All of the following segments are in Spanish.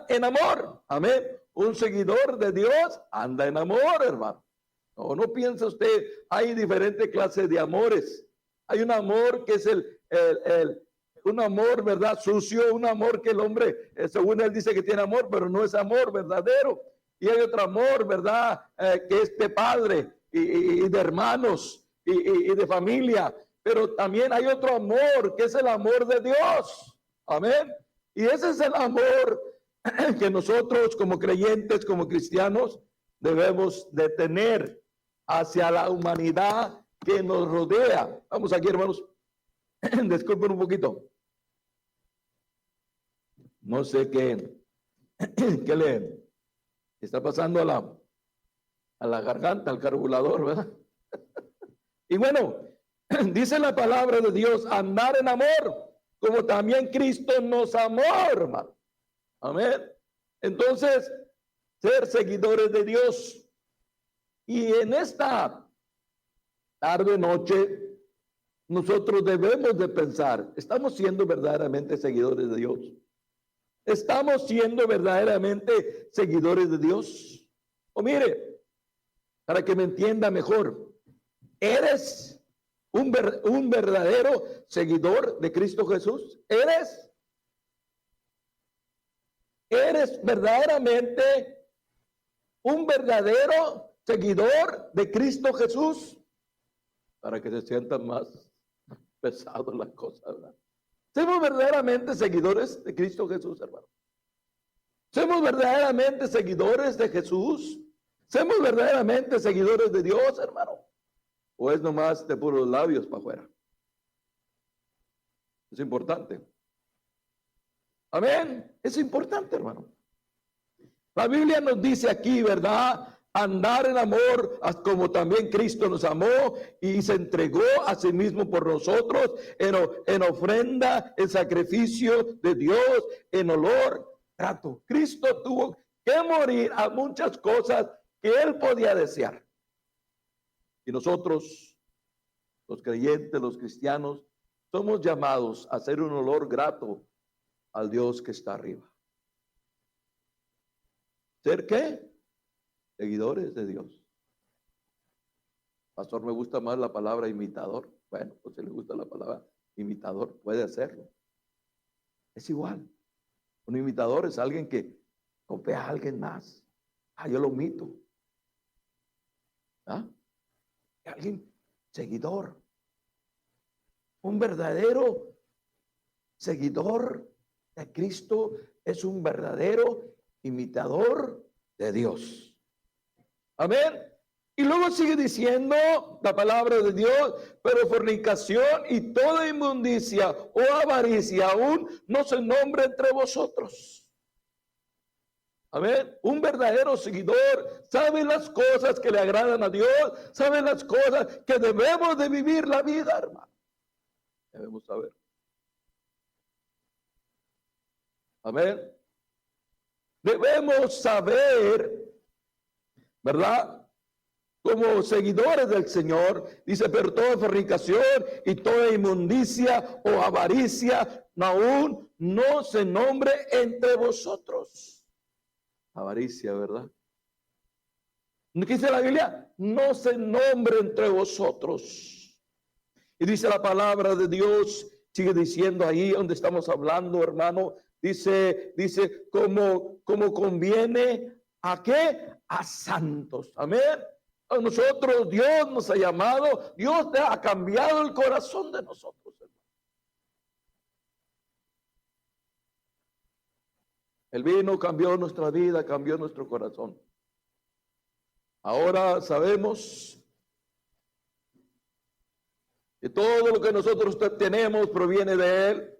en amor. Amén. Un seguidor de Dios anda en amor, hermano. No piensa usted, hay diferentes clases de amores. Hay un amor que es un amor, ¿verdad? Sucio, un amor que el hombre, según él dice que tiene amor, pero no es amor verdadero. Y hay otro amor, ¿verdad? Que es de padre y de hermanos y de familia. Pero también hay otro amor, que es el amor de Dios. Amén. Y ese es el amor que nosotros como creyentes, como cristianos, debemos de tener hacia la humanidad que nos rodea. Vamos aquí, hermanos. Disculpen un poquito. No sé qué le está pasando a la garganta, al carburador, ¿verdad? Y bueno, dice la palabra de Dios, andar en amor, como también Cristo nos amó, hermano. Amén. Entonces, ser seguidores de Dios. Y en esta tarde, noche, nosotros debemos de pensar, ¿estamos siendo verdaderamente seguidores de Dios? ¿Estamos siendo verdaderamente seguidores de Dios? O mire, para que me entienda mejor, ¿eres un verdadero seguidor de Cristo Jesús? ¿Eres verdaderamente un verdadero seguidor de Cristo Jesús? Para que se sientan más pesadas las cosas, ¿verdad? ¿Somos verdaderamente seguidores de Cristo Jesús, hermano? ¿Somos verdaderamente seguidores de Jesús? ¿Somos verdaderamente seguidores de Dios, hermano? ¿O es nomás de puros labios para afuera? Es importante. Amén. Es importante, hermano. La Biblia nos dice aquí, ¿verdad? Andar en amor, como también Cristo nos amó y se entregó a sí mismo por nosotros en ofrenda, en sacrificio de Dios, en olor grato. Cristo tuvo que morir a muchas cosas que él podía desear. Y nosotros, los creyentes, los cristianos, somos llamados a hacer un olor grato al Dios que está arriba. ¿Ser qué? Seguidores de Dios. Pastor, me gusta más la palabra imitador. Bueno, pues si le gusta la palabra imitador, puede hacerlo. Es igual. Un imitador es alguien que copia a alguien más. Yo lo imito. Alguien seguidor. Un verdadero seguidor de Cristo es un verdadero imitador de Dios. Amén. Y luego sigue diciendo la palabra de Dios, pero fornicación y toda inmundicia o avaricia aún no se nombre entre vosotros. Amén. Un verdadero seguidor sabe las cosas que le agradan a Dios, sabe las cosas que debemos de vivir la vida, hermano. Debemos saber. Amén. Debemos saber, ¿verdad? Como seguidores del Señor, dice, pero toda fornicación y toda inmundicia o avaricia aún no se nombre entre vosotros. Avaricia, ¿verdad? ¿Qué dice la Biblia? No se nombre entre vosotros. Y dice la palabra de Dios, sigue diciendo ahí donde estamos hablando, hermano, dice, como conviene, ¿a qué? A santos. Amén. A nosotros Dios nos ha llamado, Dios ha cambiado el corazón de nosotros, hermano. El vino cambió nuestra vida, cambió nuestro corazón. Ahora sabemos que todo lo que nosotros tenemos proviene de Él.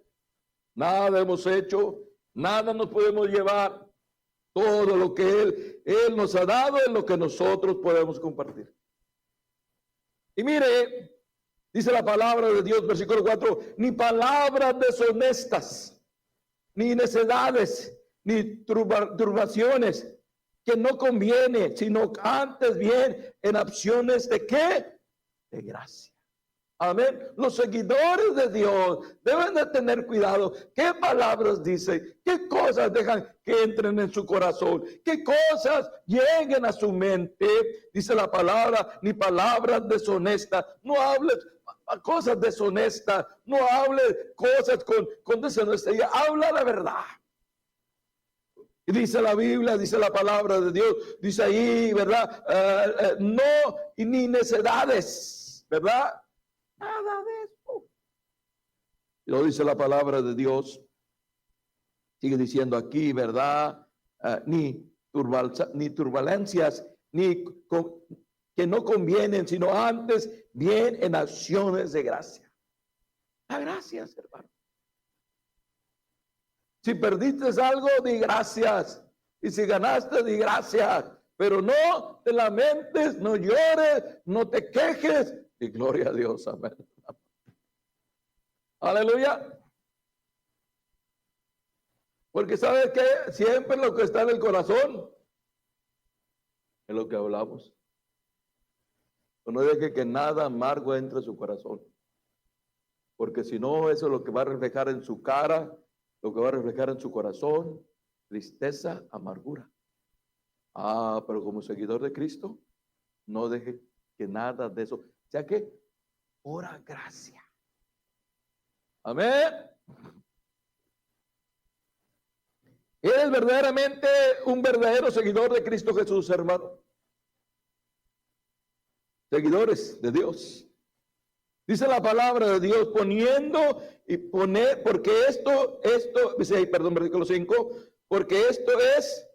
Nada hemos hecho, nada nos podemos llevar. Todo lo que Él nos ha dado es lo que nosotros podemos compartir. Y mire, dice la palabra de Dios, versículo 4, ni palabras deshonestas, ni necedades, ni turbaciones, que no conviene, sino antes bien en acciones de ¿qué? De gracia. Amén. Los seguidores de Dios deben de tener cuidado. ¿Qué palabras dicen? ¿Qué cosas dejan que entren en su corazón? ¿Qué cosas lleguen a su mente? Dice la palabra, ni palabras deshonestas. No hables cosas deshonestas. No hables cosas con deshonestidad. Habla la verdad. Y dice la Biblia, dice la palabra de Dios, dice ahí, ¿verdad? No, y ni necedades, ¿verdad? Nada de eso. Y lo dice la palabra de Dios. Sigue diciendo aquí, ¿verdad? Ni turbulencias, que no convienen, sino antes bien en acciones de gracia. Da gracias, hermano. Si perdiste algo, di gracias. Y si ganaste, di gracias. Pero no te lamentes, no llores, no te quejes. Y gloria a Dios, amén. Aleluya. Porque ¿sabe qué? Siempre lo que está en el corazón es lo que hablamos. No deje que nada amargo entre a su corazón. Porque si no, eso es lo que va a reflejar en su cara, lo que va a reflejar en su corazón, tristeza, amargura. Pero como seguidor de Cristo, no deje que nada de eso. O sea que, ora gracia. Amén. ¿Eres verdaderamente un verdadero seguidor de Cristo Jesús, hermano? Seguidores de Dios. Dice la palabra de Dios, poniendo y poner, porque dice ahí, perdón, versículo 5, porque esto es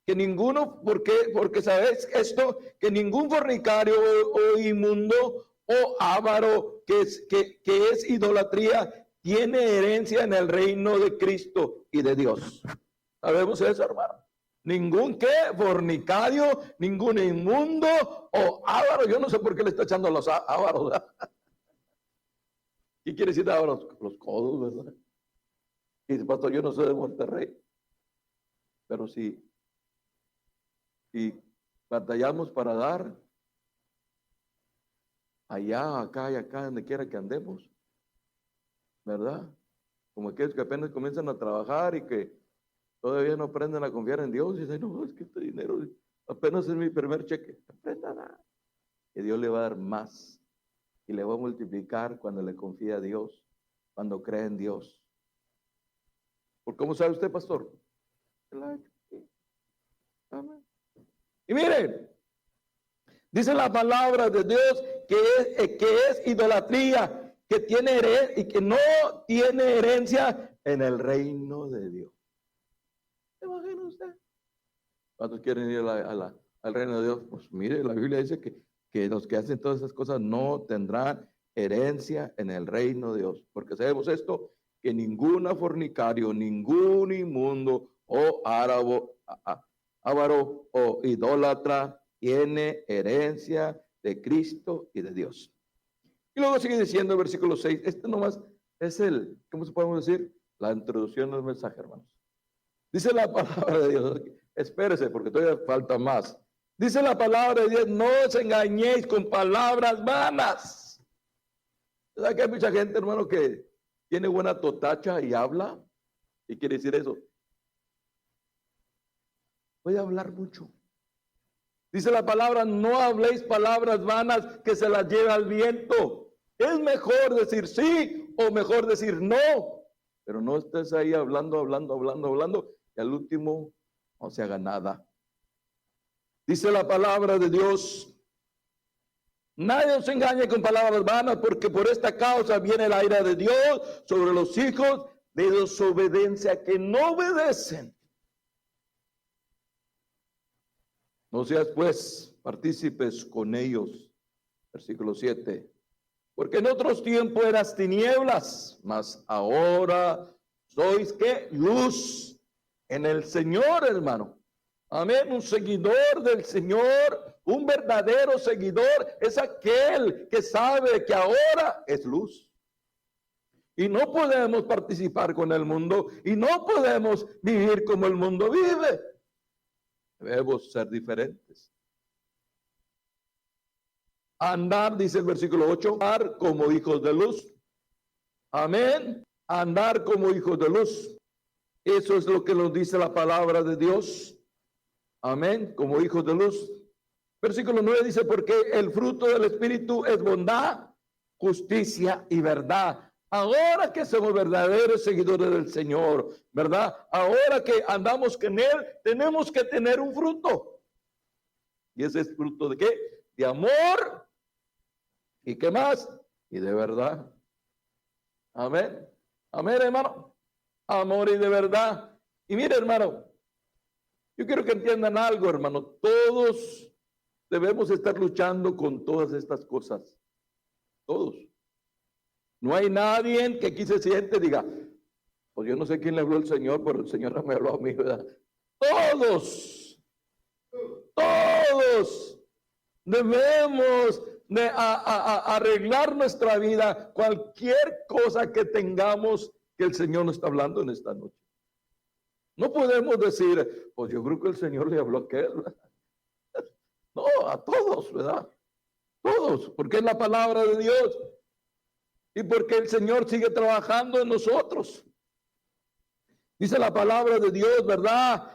que ninguno, porque sabes esto, que ningún fornicario o inmundo o avaro, que es idolatría, tiene herencia en el reino de Cristo y de Dios. ¿Sabemos eso, hermano? Ningún fornicario, ningún inmundo o avaro. Yo no sé por qué le está echando a los ávaros, ¿verdad? ¿Qué quiere decir ávaros? Los codos, ¿verdad? Y dice, pastor, yo no soy de Monterrey. Pero si batallamos para dar, allá, acá y acá, donde quiera que andemos, ¿verdad? Como aquellos que apenas comienzan a trabajar y que todavía no aprenden a confiar en Dios y dicen, no, es que este dinero apenas es mi primer cheque. Aprenda a dar. Que Dios le va a dar más y le va a multiplicar cuando le confía a Dios, cuando cree en Dios. ¿Por cómo sabe usted, pastor? Amén. Y miren, dice la palabra de Dios que es idolatría, que tiene herencia y que no tiene herencia en el reino de Dios. ¿Se imagina usted? ¿Cuántos quieren ir al reino de Dios? Pues mire, la Biblia dice que los que hacen todas esas cosas no tendrán herencia en el reino de Dios. Porque sabemos esto, que ningún fornicario, ningún inmundo o avaro o idólatra tiene herencia de Cristo y de Dios. Y luego sigue diciendo el versículo 6, este nomás es ¿cómo se podemos decir? La introducción del mensaje, hermanos. Dice la palabra de Dios, espérese porque todavía falta más. Dice la palabra de Dios, no os engañéis con palabras vanas. ¿Verdad que hay mucha gente, hermano, que tiene buena totacha y habla? ¿Qué quiere decir eso? Voy a hablar mucho. Dice la palabra, no habléis palabras vanas que se las lleva al viento. Es mejor decir sí o mejor decir no. Pero no estés ahí hablando, y al último no se haga nada. Dice la palabra de Dios, nadie os engañe con palabras vanas, porque por esta causa viene la ira de Dios sobre los hijos de desobediencia que no obedecen. No seas pues partícipes con ellos. Versículo 7. Porque en otros tiempos eras tinieblas, mas ahora sois ¿qué? Luz en el Señor, hermano. Amén. Un seguidor del Señor, un verdadero seguidor, es aquel que sabe que ahora es luz. Y no podemos participar con el mundo y no podemos vivir como el mundo vive. Debemos ser diferentes. Andar, dice el versículo 8, andar como hijos de luz. Amén. Andar como hijos de luz. Eso es lo que nos dice la palabra de Dios. Amén. Como hijos de luz. Versículo 9 dice, porque el fruto del Espíritu es bondad, justicia y verdad. Ahora que somos verdaderos seguidores del Señor, ¿verdad? Ahora que andamos con Él, tenemos que tener un fruto. ¿Y ese es fruto de qué? De amor. ¿Y qué más? Y de verdad. Amén. Amén, hermano. Amor y de verdad. Y mire, hermano, yo quiero que entiendan algo, hermano. Todos debemos estar luchando con todas estas cosas. Todos. No hay nadie que aquí se siente y diga, pues yo no sé quién le habló el Señor, pero el Señor no me habló a mí, ¿verdad? Todos debemos de arreglar nuestra vida, cualquier cosa que tengamos que el Señor nos está hablando en esta noche. No podemos decir, pues yo creo que el Señor le habló a aquel. No, a todos, ¿verdad? Todos, porque es la palabra de Dios y porque el Señor sigue trabajando en nosotros. Dice la palabra de Dios, ¿verdad?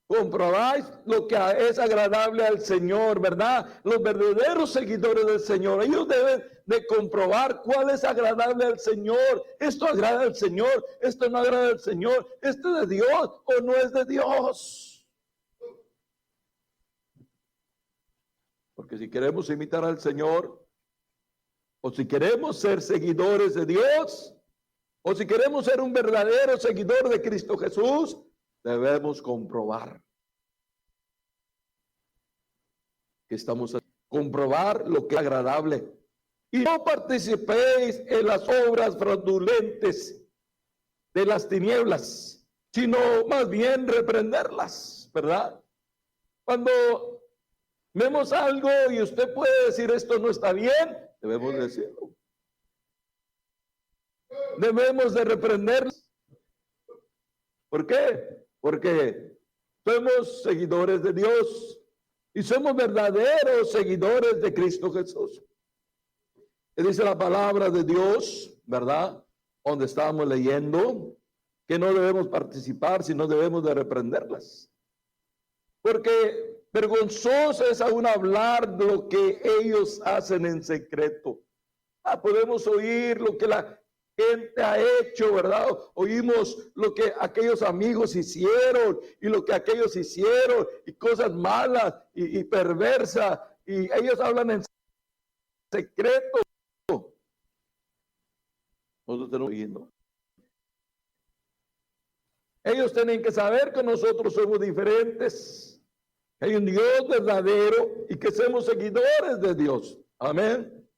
Comprobáis lo que es agradable al Señor, ¿verdad? Los verdaderos seguidores del Señor, ellos deben de comprobar cuál es agradable al Señor. Esto agrada al Señor, esto no agrada al Señor, esto es de Dios o no es de Dios. Porque si queremos imitar al Señor, o si queremos ser seguidores de Dios, o si queremos ser un verdadero seguidor de Cristo Jesús, debemos comprobar que estamos a comprobar lo que es agradable. Y no participéis en las obras fraudulentes de las tinieblas, sino más bien reprenderlas, ¿verdad? Cuando vemos algo y usted puede decir esto no está bien, debemos decirlo. Debemos de reprenderlas. ¿Por qué? Porque somos seguidores de Dios y somos verdaderos seguidores de Cristo Jesús. Y dice la palabra de Dios, ¿verdad? Donde estábamos leyendo, que no debemos participar, sino debemos de reprenderlas. Porque vergonzoso es aún hablar de lo que ellos hacen en secreto. Podemos oír lo que la gente ha hecho, ¿verdad? Oímos lo que aquellos amigos hicieron y lo que aquellos hicieron y cosas malas y perversas, y ellos hablan en secreto. Nosotros tenemos oyendo. Ellos tienen que saber que nosotros somos diferentes. Hay un Dios verdadero y que somos seguidores de Dios. Amén.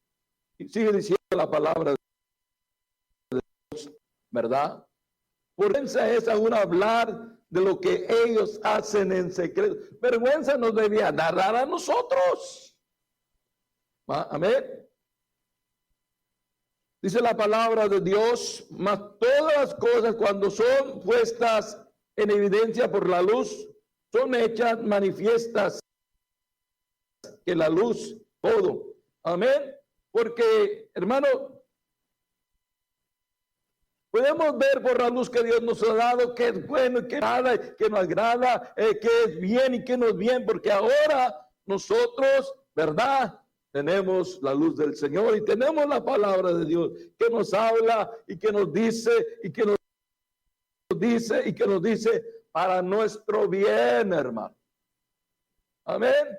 Y sigue diciendo la palabra de Dios, ¿verdad? Vergüenza es aún hablar de lo que ellos hacen en secreto. Vergüenza nos debía dar a nosotros. Amén. Dice la palabra de Dios, mas todas las cosas cuando son puestas en evidencia por la luz, son hechas manifiestas que la luz todo. Amén. Porque, hermano, podemos ver por la luz que Dios nos ha dado que es bueno y que nada, que nos agrada, que es bien y que no es bien, porque ahora nosotros, ¿verdad? Tenemos la luz del Señor y tenemos la palabra de Dios que nos habla y que nos dice y que nos dice y que nos dice para nuestro bien, hermano. Amén.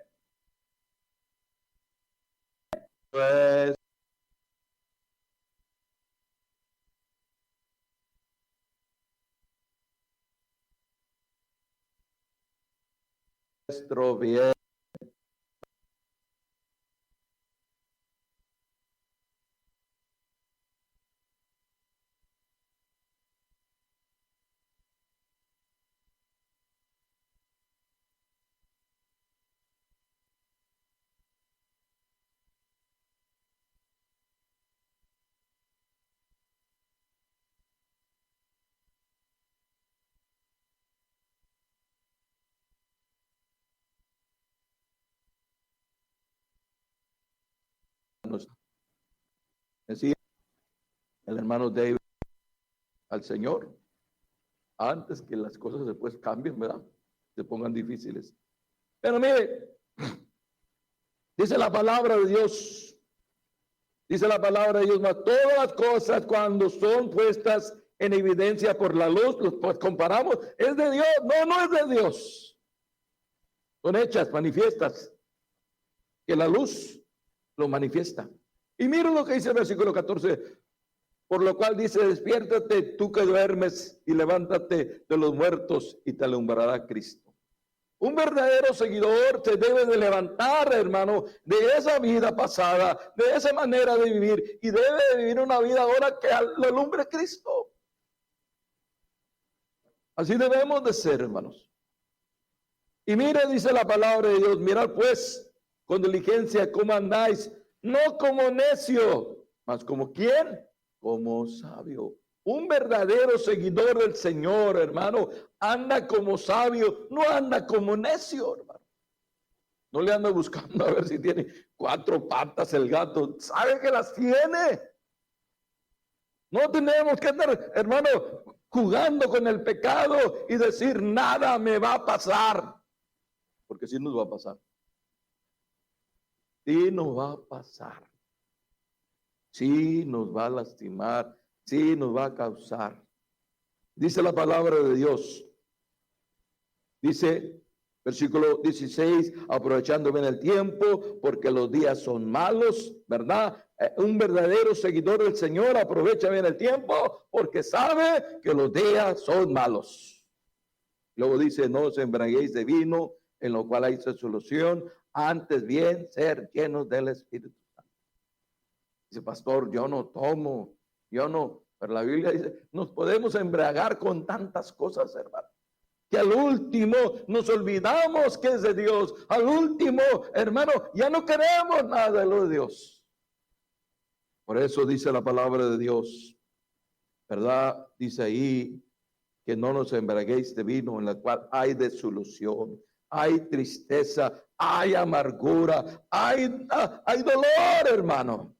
Pues nuestro bien. Decía el hermano David al Señor, antes que las cosas después cambien, ¿verdad? Se pongan difíciles. Pero mire, dice la palabra de Dios, mas todas las cosas cuando son puestas en evidencia por la luz, pues comparamos, es de Dios, no es de Dios. Son hechas, manifiestas, que la luz lo manifiesta. Y miren lo que dice el versículo 14, por lo cual dice, despiértate tú que duermes y levántate de los muertos y te alumbrará Cristo. Un verdadero seguidor se debe de levantar, hermano, de esa vida pasada, de esa manera de vivir, y debe de vivir una vida ahora que lo alumbre Cristo. Así debemos de ser, hermanos. Y mire, dice la palabra de Dios, mirad pues con diligencia cómo andáis, no como necio, mas como ¿quién? Como sabio. Un verdadero seguidor del Señor, hermano, anda como sabio, no anda como necio, hermano. No le anda buscando a ver si tiene 4 patas el gato, sabe que las tiene. No tenemos que andar, hermano, jugando con el pecado y decir nada me va a pasar, porque sí nos va a pasar. Sí nos va a pasar. Sí nos va a lastimar. Sí nos va a causar. Dice la palabra de Dios. Dice, versículo 16, aprovechando bien el tiempo, porque los días son malos, ¿verdad? Un verdadero seguidor del Señor aprovecha bien el tiempo, porque sabe que los días son malos. Luego dice, no os embriaguéis de vino, en lo cual hay solución, antes bien ser llenos del Espíritu Santo. Dice, pastor, yo no tomo. Yo no, pero la Biblia dice, nos podemos embriagar con tantas cosas, hermano, que al último nos olvidamos que es de Dios. Al último, hermano, ya no queremos nada de lo de Dios. Por eso dice la palabra de Dios, ¿verdad? Dice ahí que no nos embriaguéis de vino en la cual hay desolución, hay tristeza, hay amargura, hay dolor, hermano.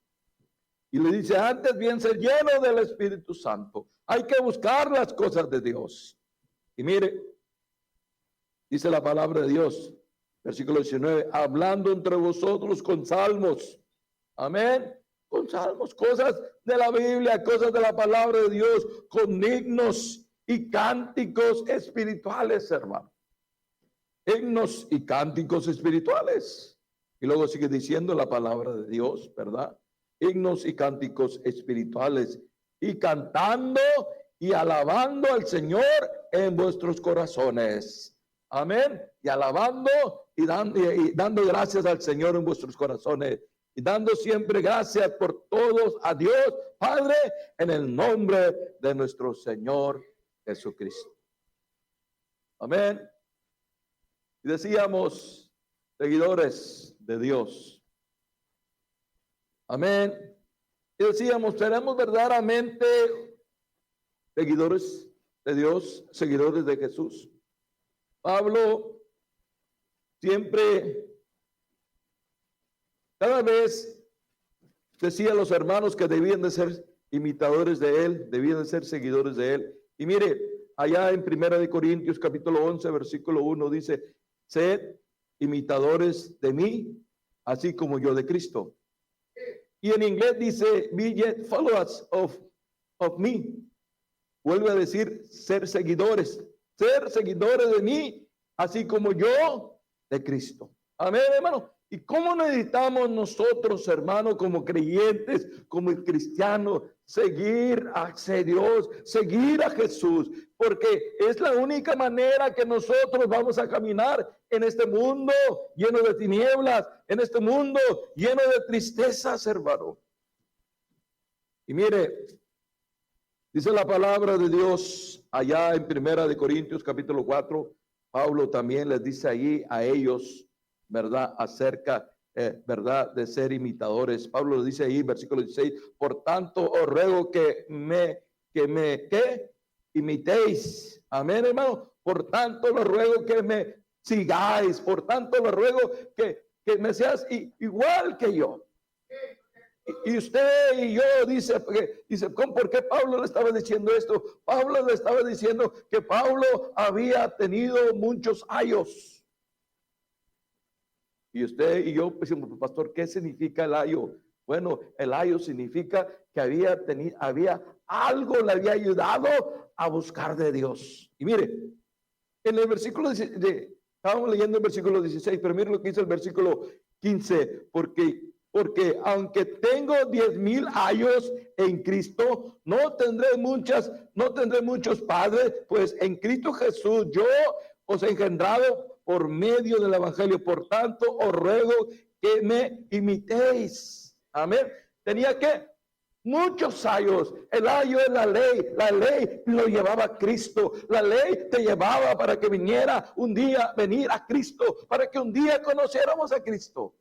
Y le dice, antes bien ser lleno del Espíritu Santo. Hay que buscar las cosas de Dios. Y mire, dice la palabra de Dios, versículo 19, hablando entre vosotros con salmos. Amén. Con salmos, cosas de la Biblia, cosas de la palabra de Dios, con himnos y cánticos espirituales, hermano. Himnos y cánticos espirituales. Y luego sigue diciendo la palabra de Dios, ¿verdad? Himnos y cánticos espirituales, y cantando y alabando al Señor en vuestros corazones. Amén. Y alabando y dando gracias al Señor en vuestros corazones. Y dando siempre gracias por todos a Dios Padre en el nombre de nuestro Señor Jesucristo. Amén. Y decíamos, seguidores de Dios. Amén. Y decíamos, seremos verdaderamente seguidores de Dios, seguidores de Jesús. Pablo siempre, cada vez decía a los hermanos que debían de ser imitadores de él, debían de ser seguidores de él. Y mire, allá en 1 Corintios capítulo 11, versículo 1 dice, sed imitadores de mí, así como yo de Cristo. Y en inglés dice, be ye followers of me. Vuelve a decir, ser seguidores de mí, así como yo de Cristo. Amén, hermano. ¿Y cómo necesitamos nosotros, hermano, como creyentes, como cristianos, seguir a Dios, seguir a Jesús? Porque es la única manera que nosotros vamos a caminar en este mundo lleno de tinieblas, en este mundo lleno de tristezas, hermano. Y mire, dice la palabra de Dios allá en 1 Corintios capítulo 4, Pablo también les dice allí a ellos, ¿verdad? Acerca, ¿verdad? De ser imitadores. Pablo lo dice ahí, versículo 16, por tanto os ruego que imitéis. Amén, hermano. Por tanto os ruego que me sigáis. Por tanto os ruego que me seas igual que yo. Y usted y yo dice, ¿por qué Pablo le estaba diciendo esto? Pablo le estaba diciendo que Pablo había tenido muchos ayos. Y usted y yo decimos, pastor, ¿qué significa el ayo? Bueno, el ayo significa que había algo le había ayudado a buscar de Dios. Y mire, en el versículo estábamos leyendo el versículo 16, pero mire lo que dice el versículo 15, porque aunque tengo 10,000 años en Cristo, no tendré muchos padres, pues en Cristo Jesús yo os he engendrado por medio del evangelio. Por tanto, os ruego que me imitéis. Amén. Tenía que muchos años. El año es la ley lo llevaba Cristo. La ley te llevaba para que viniera un día, venir a Cristo, para que un día conociéramos a Cristo.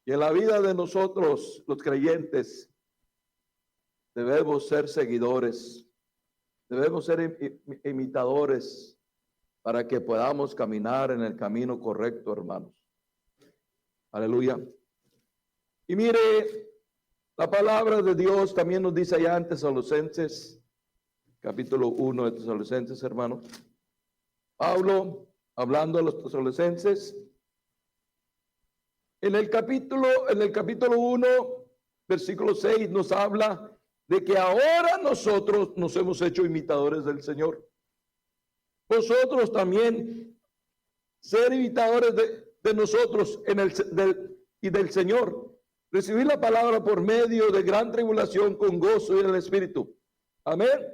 Y en la vida de nosotros, los creyentes, debemos ser seguidores, debemos ser imitadores para que podamos caminar en el camino correcto, hermanos. Aleluya. Y mire, la palabra de Dios también nos dice allá en Tesalonicenses, capítulo 1 de Tesalonicenses, hermanos. Pablo, hablando a los tesalonicenses, en el capítulo 1, versículo 6, nos habla de que ahora nosotros nos hemos hecho imitadores del Señor. Vosotros también ser imitadores de nosotros y del Señor. Recibir la palabra por medio de gran tribulación con gozo y en el Espíritu. Amén.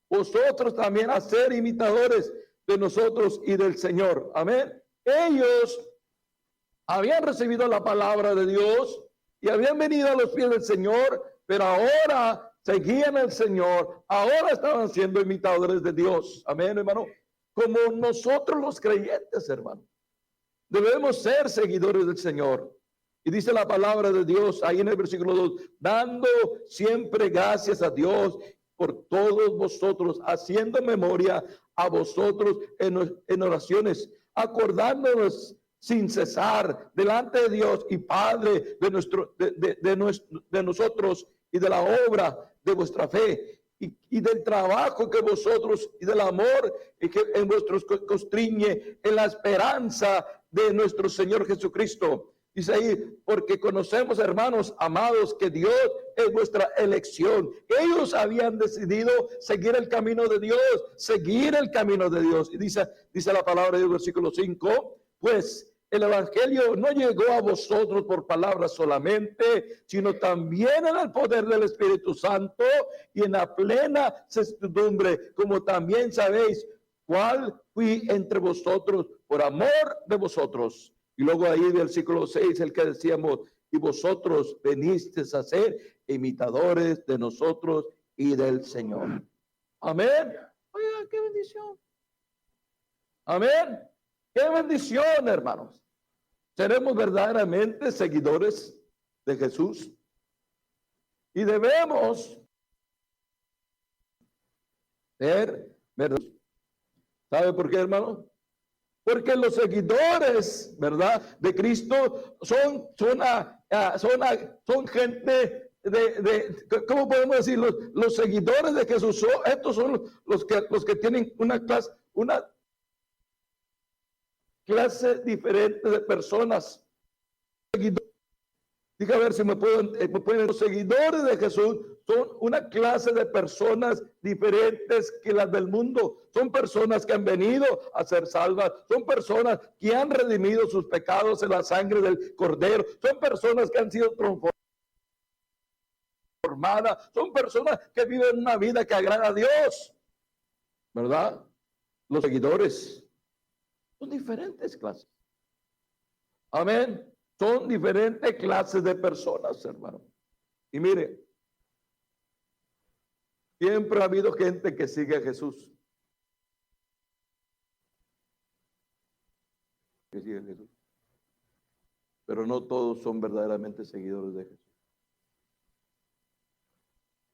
Vosotros también a ser imitadores de nosotros y del Señor. Amén. Ellos habían recibido la palabra de Dios y habían venido a los pies del Señor, pero ahora seguían al Señor, ahora estaban siendo imitadores de Dios. Amén, hermano. Como nosotros los creyentes, hermano, debemos ser seguidores del Señor. Y dice la palabra de Dios ahí en el versículo 2, dando siempre gracias a Dios por todos vosotros, haciendo memoria a vosotros en oraciones, acordándonos sin cesar delante de Dios y Padre de nosotros y de la obra de vuestra fe y del trabajo que vosotros y del amor y que en vuestros constriñe en la esperanza de nuestro Señor Jesucristo. Dice ahí, porque conocemos, hermanos amados, que Dios es vuestra elección. Ellos habían decidido seguir el camino de Dios, Y dice la palabra del versículo 5, pues el evangelio no llegó a vosotros por palabras solamente, sino también en el poder del Espíritu Santo y en la plena certidumbre, como también sabéis cuál fui entre vosotros por amor de vosotros. Y luego ahí del versículo 6, el que decíamos, y vosotros venisteis a ser imitadores de nosotros y del Señor. Amén. Oiga, qué bendición. Amén. Qué bendición, hermanos. Seremos verdaderamente seguidores de Jesús y debemos ser verdaderos. ¿Sabe por qué, hermano? Porque los seguidores, ¿verdad?, de Cristo son gente ¿cómo podemos decir? Los seguidores de Jesús, estos son los que tienen una clase diferente de personas. Diga a ver si me pueden. Los seguidores de Jesús son una clase de personas diferentes que las del mundo. Son personas que han venido a ser salvas. Son personas que han redimido sus pecados en la sangre del Cordero. Son personas que han sido transformadas. Son personas que viven una vida que agrada a Dios. ¿Verdad? Los seguidores son diferentes clases. Amén. Son diferentes clases de personas, hermano. Y mire, siempre ha habido gente que sigue a Jesús. Que sigue a Jesús. Pero no todos son verdaderamente seguidores de Jesús.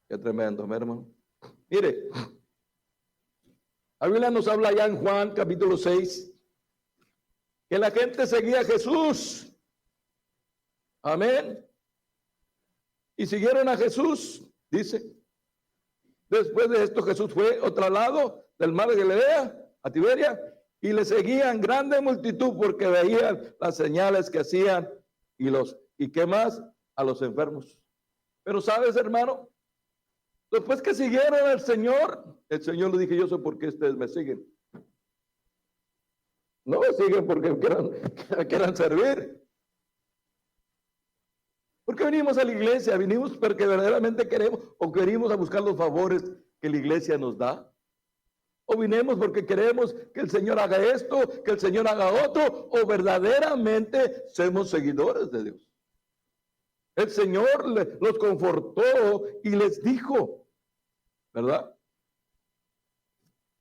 Qué tremendo, hermano. Mire, la Biblia nos habla ya en Juan capítulo 6 que la gente seguía a Jesús. Amén. y siguieron a Jesús, dice. Después de esto Jesús fue otro lado del mar de Galilea, a Tiberia, y le seguían grande multitud porque veían las señales que hacían y qué más, a los enfermos. Pero sabes, hermano, después que siguieron al Señor, el Señor le dije, yo sé por qué ustedes me siguen. No me siguen porque quieran servir. ¿Por qué venimos a la iglesia? ¿Venimos porque verdaderamente queremos o venimos a buscar los favores que la iglesia nos da? ¿O vinimos porque queremos que el Señor haga esto, que el Señor haga otro? ¿O verdaderamente somos seguidores de Dios? El Señor los confortó y les dijo, ¿verdad?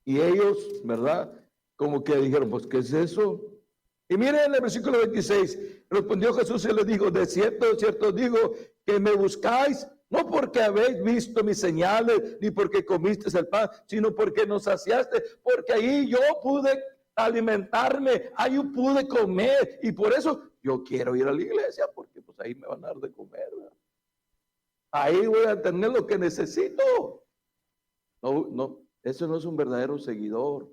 Y ellos, ¿verdad? Como que dijeron, pues, ¿qué es eso? Y miren en el versículo 26, respondió Jesús y les dijo, de cierto digo, que me buscáis, no porque habéis visto mis señales, ni porque comisteis el pan, sino porque nos saciaste, porque ahí yo pude alimentarme, ahí yo pude comer, y por eso yo quiero ir a la iglesia, porque pues ahí me van a dar de comer, ¿verdad? Ahí voy a tener lo que necesito. No, eso no es un verdadero seguidor.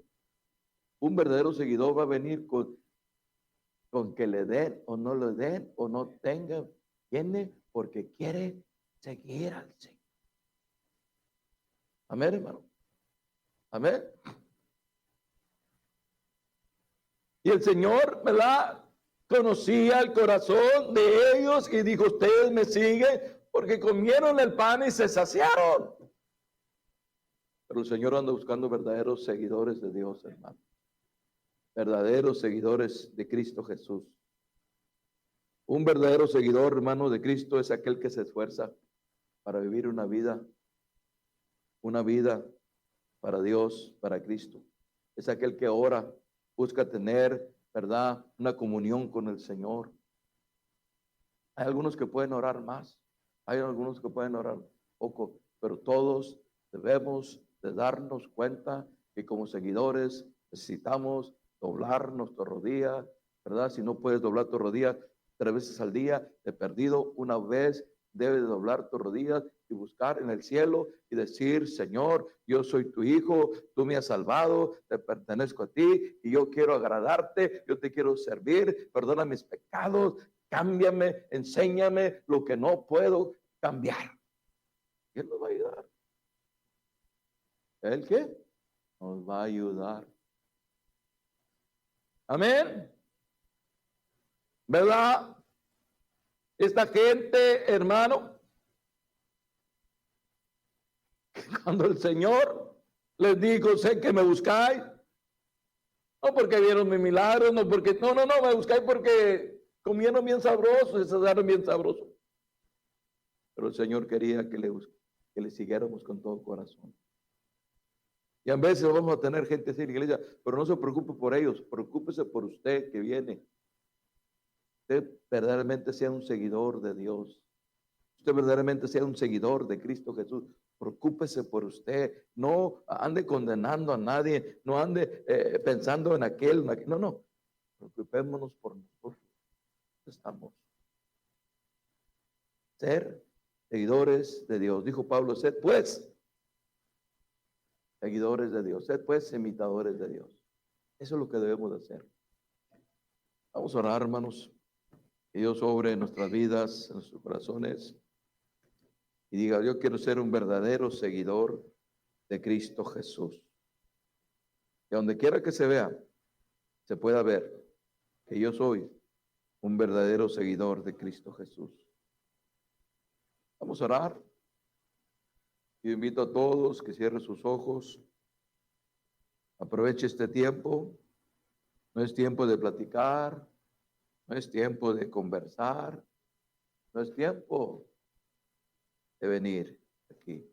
Un verdadero seguidor va a venir con que le den o no le den o no tenga, viene porque quiere seguir al Señor. Amén, hermano. Amén. Y el Señor, ¿verdad? Conocía el corazón de ellos y dijo, ustedes me siguen porque comieron el pan y se saciaron. Pero el Señor anda buscando verdaderos seguidores de Dios, hermano. Verdaderos seguidores de Cristo Jesús. Un verdadero seguidor, hermano, de Cristo es aquel que se esfuerza para vivir una vida para Dios, para Cristo. Es aquel que ora, busca tener, ¿verdad?, una comunión con el Señor. Hay algunos que pueden orar más, hay algunos que pueden orar poco, pero todos debemos de darnos cuenta que como seguidores necesitamos doblar nuestra rodilla, ¿verdad? Si no puedes doblar tu rodilla 3 veces al día, de perdido una vez, debes de doblar tus rodillas y buscar en el cielo y decir, Señor, yo soy tu hijo, tú me has salvado, te pertenezco a ti y yo quiero agradarte, yo te quiero servir, perdona mis pecados, cámbiame, enséñame lo que no puedo cambiar. ¿Y Él nos va a ayudar? ¿El qué? Nos va a ayudar. Amén. ¿Verdad? Esta gente, hermano, cuando el Señor les dijo, sé que me buscáis, no porque vieron mi milagro, no, me buscáis porque comieron bien sabroso, se saciaron bien sabroso. Pero el Señor quería que le siguiéramos con todo corazón. Y a veces vamos a tener gente así en la iglesia, pero no se preocupe por ellos, preocúpese por usted que viene. Usted verdaderamente sea un seguidor de Dios. Usted verdaderamente sea un seguidor de Cristo Jesús. Preocúpese por usted. No ande condenando a nadie. No ande pensando en aquel. No. Preocupémonos por nosotros. Estamos. Ser seguidores de Dios. Dijo Pablo, sed pues seguidores de Dios. Sed pues imitadores de Dios. Eso es lo que debemos de hacer. Vamos a orar, hermanos. Que Dios obre en nuestras vidas, en nuestros corazones. Y diga, yo quiero ser un verdadero seguidor de Cristo Jesús. Que donde quiera que se vea, se pueda ver que yo soy un verdadero seguidor de Cristo Jesús. Vamos a orar. Yo invito a todos que cierren sus ojos. Aproveche este tiempo. No es tiempo de platicar. No es tiempo de conversar. No es tiempo de venir aquí.